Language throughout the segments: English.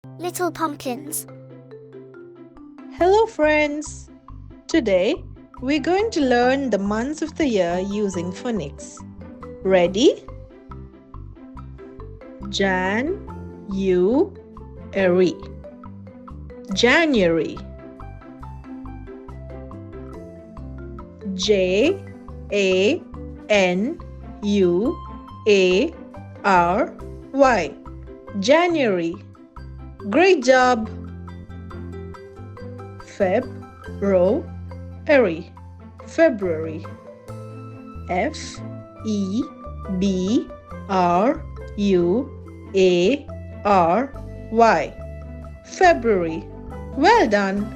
Little pumpkins. Hello friends! Today we're going to learn the months of the year using phonics. Ready? Jan, U, Eri. January. J, A, N, U, A, R, Y. January. Great job! February. February. F, E, B, R, U, A, R, Y. February. Well done!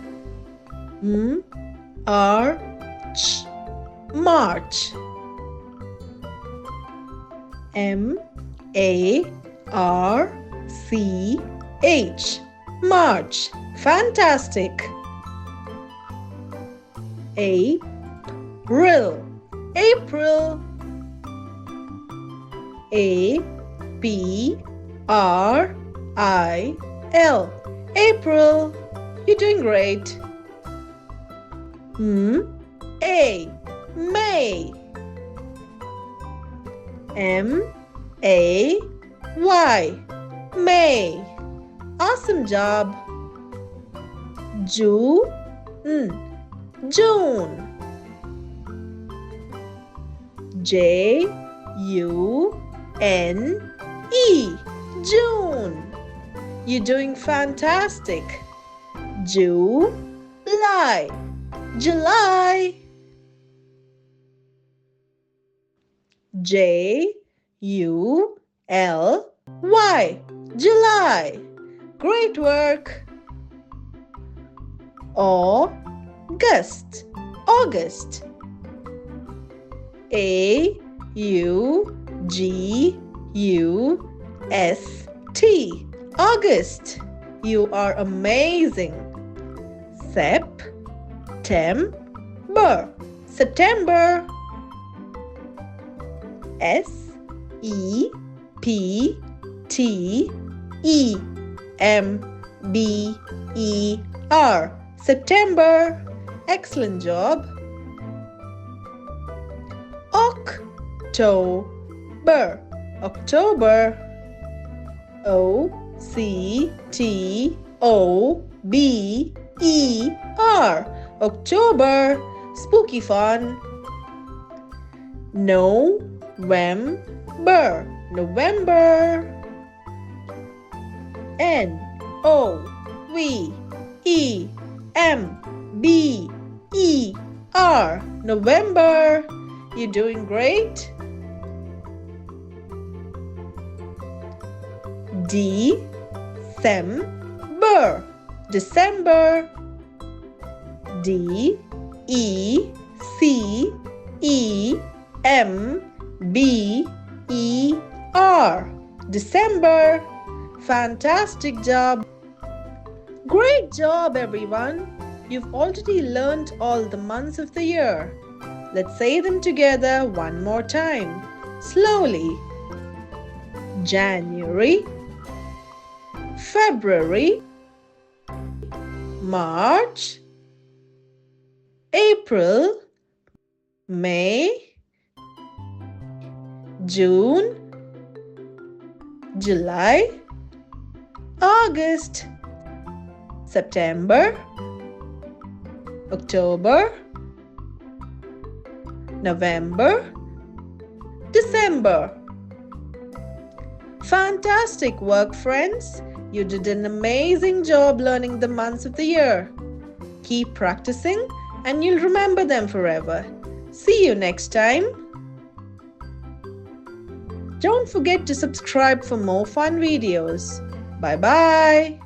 March. March. M-A-R-C-H. March. Fantastic! April. April. A-P-R-I-L. April. You're doing great. May. M-A-Y. May. Awesome job. June. J-U-N-E. June. You're doing fantastic. July. J-U-L-Y. July. Great work. August. A-U-G-U-S-T. August. You are amazing. September. S-E-P-T-E-M-B-E-R. September. Excellent job. October. O-C-T-O-B-E-R. October. Spooky fun. November. N-O-V-E-M-B-E-R. November. You're doing great. December. D-E-C-E-M-B-E-R. December. Fantastic job. Great job, everyone. You've already learned all the months of the year. Let's say them together one more time. Slowly. January, February, March, April, May, June, July, August, September, October, November, December. Fantastic work, friends! You did an amazing job learning the months of the year. Keep practicing and you'll remember them forever. See you next time. Don't forget to subscribe for more fun videos. Bye-bye.